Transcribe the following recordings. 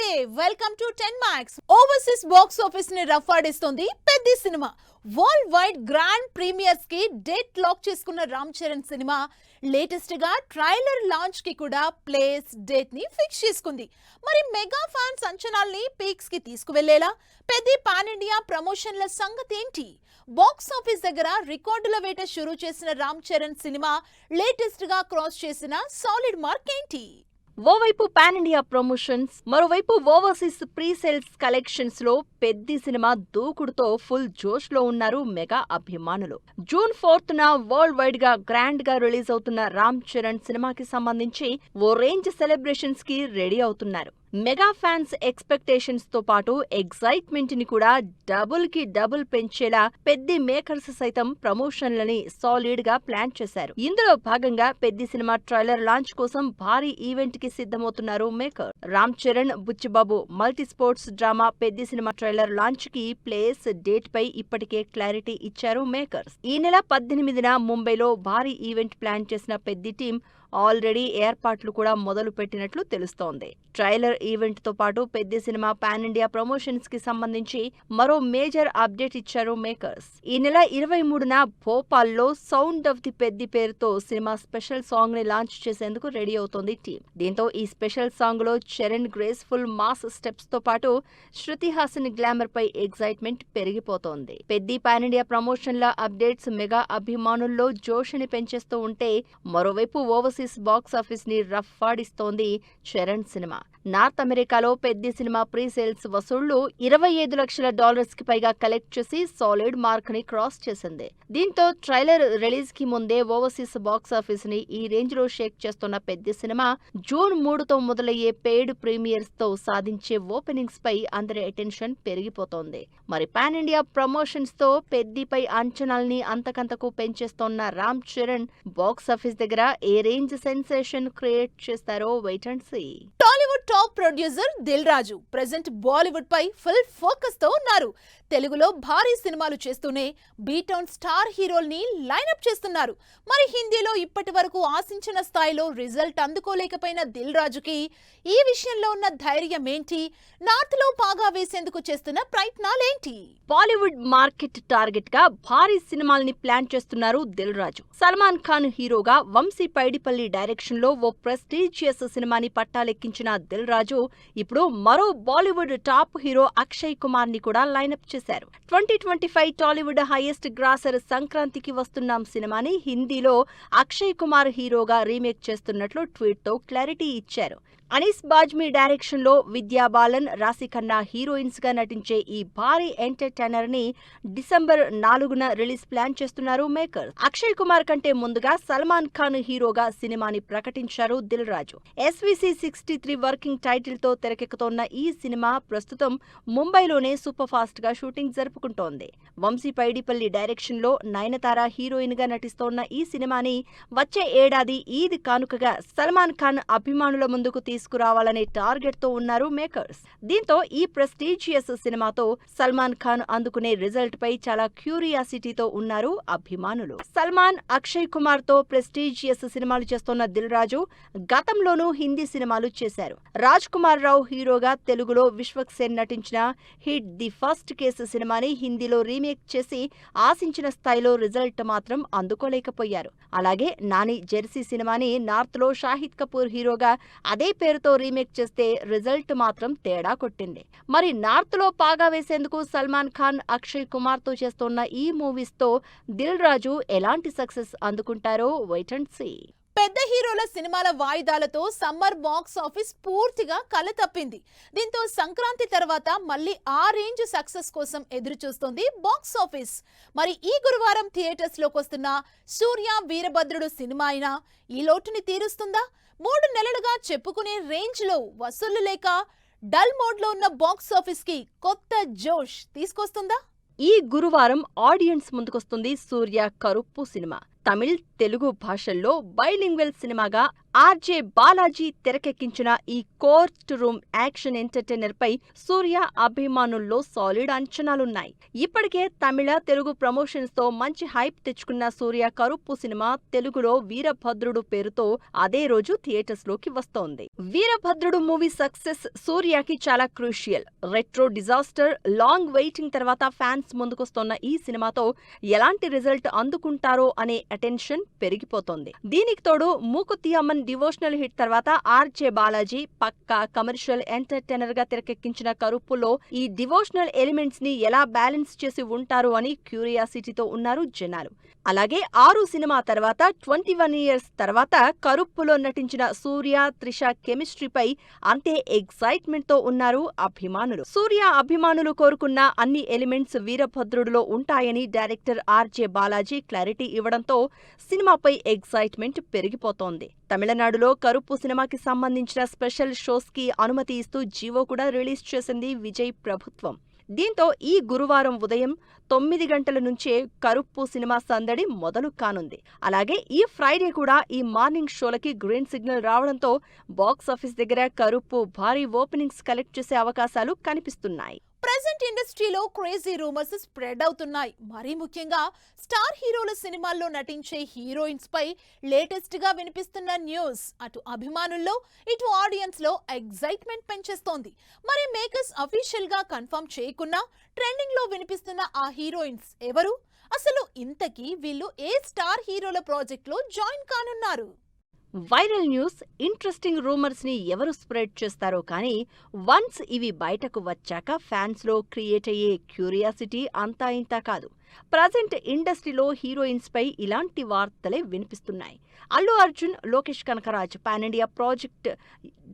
Welcome to 10 Max. Overseas box office ని రఫాడిస్తుంది పెద్ద cinema. World wide grand premieres కి date lock చేసుకున్న Ram Charan cinema latest గా ట్రైలర్ లాంచ్ కి కూడా ప్లేస్ డేట్ ని ఫిక్స్ చేసుకుంది. మరి మెగా ఫ్యాన్స్ అంచనాల్ని పీక్స్ కి తీసుకువెళ్లేలా పెద్ద పాన్ ఇండియా ప్రమోషన్ల సంగతి ఏంటి? బాక్స్ ఆఫీస్ దగ్గర రికార్డుల వేట షురూ చేసిన రామ్ చరణ్ సినిమా లేటెస్ట్ గా క్రాస్ చేసిన సాలిడ్ మార్క్ ఏంటి? ఓవైపు పాన్ ఇండియా ప్రమోషన్స్, మరోవైపు ఓవర్సీస్ ప్రీ సేల్స్ కలెక్షన్స్ లో పెద్ద సినిమా దూకుడుతో ఫుల్ జోష్ లో ఉన్నారు మెగా అభిమానులు. జూన్ 4th వరల్డ్ వైడ్ గా గ్రాండ్ గా రిలీజ్ అవుతున్న రామ్ చరణ్ సినిమాకి సంబంధించి ఓ రేంజ్ సెలబ్రేషన్స్ కి రెడీ అవుతున్నారు. మెగా ఫ్యాన్స్ ఎక్స్పెక్టేషన్స్ తో పాటు ఎగ్జైట్మెంట్ ని కూడా డబుల్ కి డబుల్ పెంచేలా పెద్ద మేకర్స్ సైతం ప్రమోషన్లని సాలిడ్ గా ప్లాన్ చేశారు. ఇందులో భాగంగా పెద్ద సినిమా ట్రైలర్ లాంచ్ కోసం భారీ ఈవెంట్ కి సిద్ధమవుతున్నారు maker. Ram Charan, Buchibabu multi sports drama పెద్ద సినిమా ట్రైలర్ లాంచ్ కి ప్లేస్, డేట్ పై ఇప్పటికే క్లారిటీ ఇచ్చారు మేకర్స్. ఈ నెల 18న ముంబైలో భారీ ఈవెంట్ ప్లాన్ చేసిన పెద్ద టీం ఆల్రెడీ ఏర్పాట్లు కూడా మొదలు పెట్టినట్లు తెలుస్తోంది. ట్రైలర్ ఈవెంట్ తో పాటు పెద్ద సినిమా పాన్ ఇండియా ప్రమోషన్స్ కి సంబంధించి మరో మేజర్ అప్డేట్ ఇచ్చారు మేకర్స్. ఈ నెల 23న భోపాల్లో సౌండ్ ఆఫ్ ది పెద్ది పేరుతో సినిమా స్పెషల్ సాంగ్ ని లాంచ్ చేసేందుకు రెడీ అవుతోంది టీం. దీంతో ఈ స్పెషల్ సాంగ్ లో చరణ్ గ్రేస్ఫుల్ మాస్ స్టెప్స్ తో పాటు శృతి హాసన్ గ్లామర్ పై ఎగ్జైట్మెంట్ పెరిగిపోతోంది. పెద్ద పాన్ ఇండియా ప్రమోషన్ల అప్డేట్స్ మెగా అభిమానుల్లో జోష్ని పెంచేస్తూ ఉంటే, మరోవైపు ఓవర్సీస్ బాక్స్ ఆఫీస్ ని రఫాడిస్తోంది చరణ్ సినిమా. నార్త్ అమెరికాలో పెద్ద సినిమా ప్రీ సేల్స్ వసూళ్లు $25 లక్షల కి పైగా కలెక్ట్ చేసి సాలిడ్ మార్క్ ని క్రాస్ చేసింది. దీంతో ట్రైలర్ రిలీజ్ కి ముందే ఓవర్సీస్ బాక్స్ ఆఫీస్ ని ఈ రేంజ్ లో షేక్ చేస్తున్న పెద్ద సినిమా జూన్ 3తో మొదలయ్యే పెయిడ్ ప్రీమియర్స్ తో సాధించే ఓపెనింగ్స్ పై అందరి అటెన్షన్ పెరిగిపోతోంది. మరి పాన్ ఇండియా ప్రమోషన్స్ తో పెద్దిపై అంచనాల్ని అంతకంతకు పెంచేస్తోన్న రామ్ చరణ్ బాక్స్ ఆఫీస్ దగ్గర ఏ రేంజ్ సెన్సేషన్ క్రియేట్ చేస్తారో wait and see. Tollywood top producer Dil Raju present Bollywood పై ఫుల్ ఫోకస్ తో ఉన్నారు. తెలుగులో భారీ సినిమాలు చేస్తూనే బీటౌన్ స్టార్ హీరోల్ని లైనప్ చేస్తున్నారు. మరి హిందీలో ఇప్పటి వరకు ఆశించిన స్థాయిలో రిజల్ట్ అందుకోలేకపోయిన దిల్ రాజుకి ఈ విషయంలో ఉన్న ధైర్యం ఏంటి? నార్త్ లో పాగా వేసేందుకు చేస్తున్న ప్రయత్నాలేంటి? బాలీవుడ్ మార్కెట్ టార్గెట్ గా భారీ సినిమాల్ని ప్లాన్ చేస్తున్నారు దిల్ రాజు. సల్మాన్ ఖాన్ హీరోగా వంశీ పైడిపల్లి డైరెక్షన్ లో ఓ ప్రెస్టీజియస్ సినిమాని పట్టాలెక్కించిన దిల్ రాజు ఇప్పుడు మరో బాలీవుడ్ టాప్ హీరో అక్షయ్ కుమార్ ని కూడా లైనప్ చేశారు. 2025 టాలీవుడ్ హైయెస్ట్ గ్రాసర్ సంక్రాంతికి వస్తున్నాం సినిమాని హిందీలో అక్షయ్ కుమార్ హీరోగా రీమేక్ చేస్తున్నట్లు ట్వీట్ తో క్లారిటీ ఇచ్చారు. అనీస్ బాజ్మీ డైరెక్షన్ లో విద్యా బాలన్, రాశి ఖన్నా హీరోయిన్స్ గా నటించే ఈ భారీ ఎంటర్టైనర్ ని డిసెంబర్ 4న రిలీజ్ ప్లాన్ చేస్తున్నారు మేకర్స్. అక్షయ్ కుమార్ కంటే ముందుగా సల్మాన్ ఖాన్ హీరోగా సినిమాని ప్రకటించారు Dil Raju. SVC 63 working title తో తెరకెక్కుతోన్న ఈ సినిమా ప్రస్తుతం ముంబైలోనే సూపర్ ఫాస్ట్ గా షూటింగ్ జరుపుకుంటోంది. వంశీ పైడిపల్లి డైరెక్షన్ లో నయనతార హీరోయిన్ గా నటిస్తోన్న ఈ సినిమాని వచ్చే ఏడాది ఈద్ కానుకగా సల్మాన్ ఖాన్ అభిమానుల ముందుకు తీసుకురావాలనే టార్గెట్ తో ఉన్నారు మేకర్స్. దీంతో ఈ ప్రెస్టీజియస్ సినిమాతో సల్మాన్ ఖాన్ అందుకునే రిజల్ట్ పై చాలా క్యూరియాసిటీతో ఉన్నారు అభిమానులు. సల్మాన్, అక్షయ్ కుమార్ తో ప్రెస్టీజియస్ సినిమాలు చేస్తున్న దిల్ రాజు గతంలోనూ హిందీ సినిమాలు చేశారు. రాజ్ కుమార్ రావు హీరోగా తెలుగులో విశ్వక్ సేన్ నటించిన హిట్ ది ఫస్ట్ కేసు సినిమాని హిందీలో రీమేక్ చేసి ఆశించిన స్థాయిలో రిజల్ట్ మాత్రం అందుకోలేకపోయారు. అలాగే నాని జెర్సీ సినిమాని నార్త్ లో షాహిద్ కపూర్ హీరోగా అదే పేరుతో రీమేక్ చేస్తే రిజల్ట్ మాత్రం తేడా కొట్టింది. మరి నార్త్ లో పాగా వేసేందుకు సల్మాన్ ఖాన్, అక్షయ్ కుమార్ తో చేస్తున్న ఈ మూవీస్ తో దిల్ రాజు ఎలాంటి సక్సెస్ అందుకుంటారో వెయిట్ అండ్ సీ. పెద్ద హీరోల సినిమాల వాయిదాలతో సమ్మర్ బాక్స్ ఆఫీస్ పూర్తిగా కల తప్పింది. దీంతో సంక్రాంతి తర్వాత మళ్ళీ ఆ రేంజ్ సక్సెస్ కోసం ఎదురు చూస్తోంది బాక్స్ ఆఫీస్. మరి ఈ గురువారం థియేటర్స్ లోకి వస్తున్న సూర్య వీరభద్రుడు సినిమా అయినా ఈ లోటుని తీరుస్తుందా? 3 నెలలుగా చెప్పుకునే రేంజ్ లో వసూళ్లు లేక డల్ మోడ్ లో ఉన్న బాక్స్ ఆఫీస్ కి కొత్త జోష్ తీసుకొస్తుందా? ఈ గురువారం ఆడియన్స్ ముందుకొస్తుంది సూర్య కరుప్పు సినిమా. తమిళ్, తెలుగు భాషల్లో బైలింగ్వల్ సినిమాగా ఆర్జే బాలాజీ తెరకెక్కించిన ఈ కోర్ట్ రూమ్ యాక్షన్ ఎంటర్టైనర్ పై సూర్య అభిమానుల్లో సాలిడ్ అంచనాలున్నాయి. ఇప్పటికే తమిళ, తెలుగు ప్రమోషన్స్ తో మంచి హైప్ తెచ్చుకున్న సూర్య కరుప్పు సినిమా తెలుగులో వీరభద్రుడు పేరుతో అదే రోజు థియేటర్స్ లోకి వస్తోంది. వీరభద్రుడు మూవీ సక్సెస్ సూర్యకి చాలా crucial. Retro disaster, long waiting తర్వాత ఫ్యాన్స్ ముందుకొస్తోన్న ఈ సినిమాతో ఎలాంటి రిజల్ట్ అందుకుంటారో అనే అటెన్షన్ పెరిగిపోతోంది. దీనికి తోడు మూకుతి అమ్మన్ డివోషనల్ హిట్ తర్వాత ఆర్జే బాలాజీ పక్కా కమర్షియల్ ఎంటర్టైనర్ గా తెరకెక్కించిన కరుప్పులో ఈ డివోషనల్ ఎలిమెంట్స్ ని ఎలా బ్యాలెన్స్ చేసి ఉంటారు అని క్యూరియాసిటీతో ఉన్నారు జనాలు. అలాగే 6 సినిమా తర్వాత 21 ఇయర్స్ తర్వాత కరుప్పులో నటించిన సూర్య, త్రిష కెమిస్ట్రీపై అంతే ఎక్సైట్మెంట్ తో ఉన్నారు అభిమానులు. సూర్య అభిమానులు కోరుకున్న అన్ని ఎలిమెంట్స్ వీరభద్రుడిలో ఉంటాయని డైరెక్టర్ ఆర్జే బాలాజీ క్లారిటీ ఇవ్వడంతో సినిమాపై ఎక్సైట్మెంట్ పెరిగిపోతోంది. తమిళనాడులో కరుప్పు సినిమాకి సంబంధించిన స్పెషల్ షోస్ కి అనుమతి ఇస్తూ జీవో కూడా రిలీజ్ చేసింది విజయ్ ప్రభుత్వం. దీంతో ఈ గురువారం ఉదయం 9 గంటల నుంచే కరుప్పు సినిమా సందడి మొదలు కానుంది. అలాగే ఈ ఫ్రైడే కూడా ఈ మార్నింగ్ షోలకి గ్రీన్ సిగ్నల్ రావడంతో బాక్సాఫీస్ దగ్గర కరుప్పు భారీ ఓపెనింగ్స్ కలెక్ట్ చేసే అవకాశాలు కనిపిస్తున్నాయి. ప్రెజెంట్ ఇండస్ట్రీలో క్రేజీ రూమర్స్ స్ప్రెడ్ అవుతున్నాయి. మరీ ముఖ్యంగా స్టార్ హీరోల సినిమాల్లో నటించే హీరోయిన్స్ పై లేటెస్ట్ గా వినిపిస్తున్న న్యూస్ అటు అభిమానుల్లో ఇటు ఆడియన్స్ లో ఎగ్జైట్మెంట్ పెంచేస్తోంది. మరి మేకర్స్ అఫీషియల్ గా కన్ఫర్మ్ చేయకున్నా ట్రెండింగ్ లో వినిపిస్తున్న ఆ హీరోయిన్స్ ఎవరు? అసలు ఇంతకీ వీళ్ళు ఏ స్టార్ హీరోల ప్రాజెక్ట్ లో జాయిన్ కానున్నారు? వైరల్ న్యూస్, ఇంట్రెస్టింగ్ రూమర్స్ ని ఎవరు స్ప్రెడ్ చేస్తారో కానీ వన్స్ ఇవి బయటకు వచ్చాక ఫ్యాన్స్ లో క్రియేట్ అయ్యే క్యూరియాసిటీ అంతా ఇంతా కాదు. ప్రజెంట్ ఇండస్ట్రీలో హీరోయిన్స్ పై ఇలాంటి వార్తలే వినిపిస్తున్నాయి. Allu Arjun, Lokesh Kanagaraj pan India project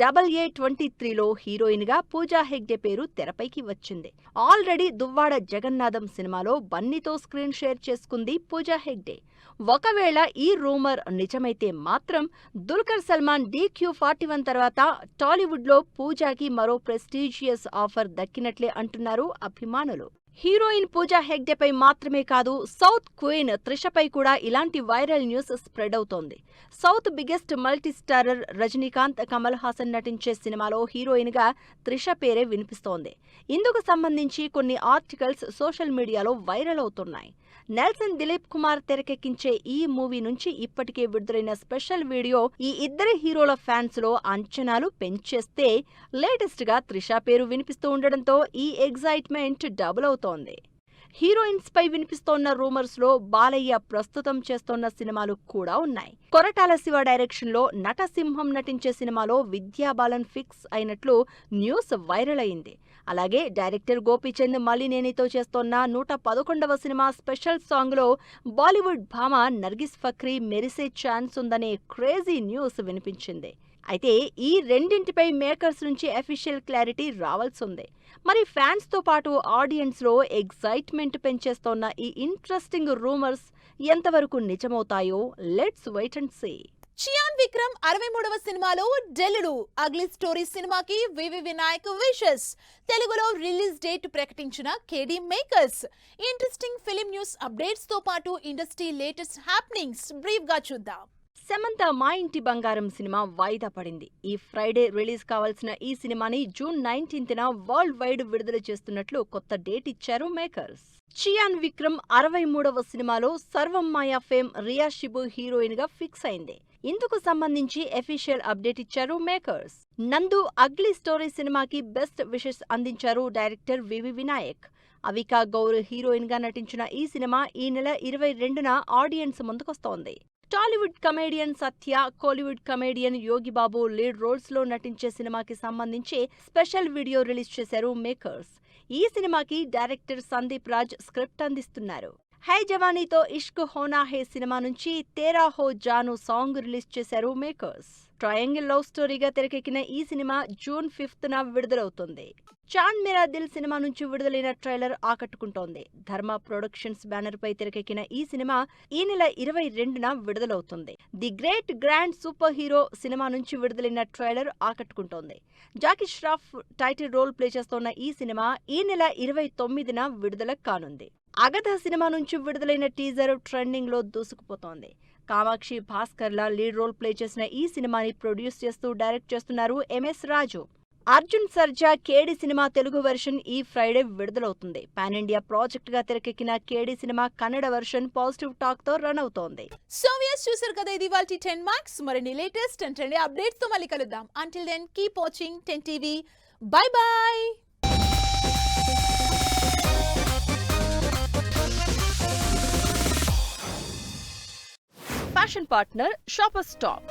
AA23లో హీరోయిన్ గా పూజా హెగ్డే పేరు తెరపైకి వచ్చింది. ఆల్రెడీ దువ్వాడ జగన్నాథం సినిమాలో బన్నీతో స్క్రీన్ షేర్ చేసుకుంది పూజా హెగ్డే. ఒకవేళ ఈ రూమర్ నిజమైతే మాత్రం దుల్కర్ సల్మాన్ DQ41 తర్వాత టాలీవుడ్ లో పూజాకి మరో ప్రెస్టీజియస్ ఆఫర్ దక్కినట్లే అంటున్నారు అభిమానులు. హీరోయిన్ పూజా హెగ్డేపై మాత్రమే కాదు, సౌత్ క్వీన్ త్రిషపై కూడా ఇలాంటి వైరల్ న్యూస్ స్ప్రెడ్ అవుతోంది. South biggest multi starrer Rajinikanth, Kamal Haasan నటించే సినిమాలో హీరోయిన్ గా త్రిష పేరే వినిపిస్తోంది. ఇందుకు సంబంధించి కొన్ని ఆర్టికల్స్ సోషల్ మీడియాలో వైరల్ అవుతున్నాయి. నెల్సన్ దిలీప్ కుమార్ తెరకెక్కించే ఈ మూవీ నుంచి ఇప్పటికే విడుదలైన స్పెషల్ వీడియో ఈ ఇద్దరి హీరోల ఫ్యాన్స్ లో అంచనాలు పెంచేస్తే లేటెస్ట్ గా త్రిష పేరు వినిపిస్తూ ఉండడంతో ఈ ఎగ్జైట్మెంట్ డబుల్ అవుతోంది. హీరోయిన్స్ పై వినిపిస్తోన్న రూమర్స్ లో బాలయ్య ప్రస్తుతం చేస్తోన్న సినిమాలు కూడా ఉన్నాయి. కొరటాల శివ డైరెక్షన్ లో నటసింహం నటించే సినిమాలో విద్యాబాలన్ ఫిక్స్ అయినట్లు న్యూస్ వైరల్ అయింది. అలాగే డైరెక్టర్ గోపీచంద్ మలినేనితో చేస్తోన్న 111వ సినిమా స్పెషల్ సాంగ్ లో బాలీవుడ్ భామ నర్గిస్ ఫక్రీ మెరిసే ఛాన్స్ ఉందనే క్రేజీ న్యూస్ వినిపించింది. అయితే ఈ రెండింటిపై మేకర్స్ నుంచి అఫీషియల్ క్లారిటీ రావాల్సిందే. మరి ఫ్యాన్స్ తో పాటు ఆడియన్స్ లో ఎగ్జైట్మెంట్ పెంచేస్తోన్న ఈ ఇంట్రెస్టింగ్ రూమర్స్ ఎంతవరకు నిజమవుతాయో let's wait and see. Chiyaan Vikram 63వ సినిమాలో ఢిల్లీలో అగ్లీ స్టోరీ సినిమాకి వివి వినాయక్ విషెస్. తెలుగులో రిలీజ్ డేట్ ప్రకటించిన KD makers. Interesting film news updates తో పాటు ఇండస్ట్రీ లేటెస్ట్ హ్యాపెనింగ్స్ బ్రీఫ్ గా చూద్దాం. సమంత మా ఇంటి బంగారం సినిమా వాయిదా పడింది. ఈ ఫ్రైడే రిలీజ్ కావాల్సిన ఈ సినిమాని జూన్ 19న వరల్డ్ వైడ్ విడుదల చేస్తున్నట్లు కొత్త డేట్ ఇచ్చారు మేకర్స్. చియాన్ విక్రమ్ 63వ సినిమాలో సర్వం మాయా ఫేమ్ రియా షిబు హీరోయిన్ గా ఫిక్స్ అయింది. ఇందుకు సంబంధించి అఫీషియల్ అప్డేట్ ఇచ్చారు మేకర్స్. నందు అగ్లీ స్టోరీ సినిమాకి బెస్ట్ విషెస్ అందించారు director V V Vinayak. Avika Gor heroine గా నటించిన ఈ సినిమా ఈ నెల 22న ఆడియన్స్ ముందుకొస్తోంది. Tollywood comedian Satya, Kollywood comedian Yogi Babu lead roles లో నటించే సినిమాకి సంబంధించి స్పెషల్ వీడియో రిలీజ్ చేశారు మేకర్స్. ఈ సినిమాకి డైరెక్టర్ సందీప్ రాజ్ స్క్రిప్ట్ అందిస్తున్నారు. హై జవానీతో ఇష్క్ హోనా హే సినిమా నుంచి తేరా హో జాను సాంగ్ రిలీజ్ చేశారు మేకర్స్. ట్రయాంగిల్ లవ్ స్టోరీగా తెరకెక్కిన ఈ సినిమా జూన్ 5న విడుదలవుతుంది. చాంద్ మేరా దిల్ సినిమా నుంచి విడుదలైన ట్రైలర్ ఆకట్టుకుంటోంది. ధర్మ ప్రొడక్షన్స్ బ్యానర్ పై తెరకెక్కిన ఈ సినిమా ఈ నెల 22న విడుదలవుతుంది. The great grand super hero cinema నుంచి విడుదలైన ట్రైలర్ ఆకట్టుకుంటోంది. Jackie Shroff title role play చేస్తోన్న ఈ సినిమా ఈ నెల 29న విడుదల కానుంది. అగధ సినిమా నుంచి విడుదలైన టీజర్ ట్రెండింగ్ లో దూసుకుపోతోంది. Kamakshi Bhaskarla lead role play చేసిన ఈ సినిమాని ప్రొడ్యూస్ చేస్తూ డైరెక్ట్ చేస్తున్నారు ఎంఎస్ రాజు. అర్జున్ సర్జా కేడి సినిమా తెలుగు వెర్షన్ ఈ ఫ్రైడే విడుదలవుతుంది. పాన్ ఇండియా ప్రాజెక్ట్ గా తెరకెక్కిన KD cinema Kannada version positive talk తో రన్ అవుతోంది. సో వ్యూయర్స్ చూసారు కదా, ఇది ఇవాల్టి 10 మార్క్స్. మరిన్ని లేటెస్ట్ అండ్ ట్రెండీ అప్డేట్స్ తో మళ్ళీ కలుద్దాం. Until then keep watching 10 TV. Bye bye. Fashion partner shopper stop.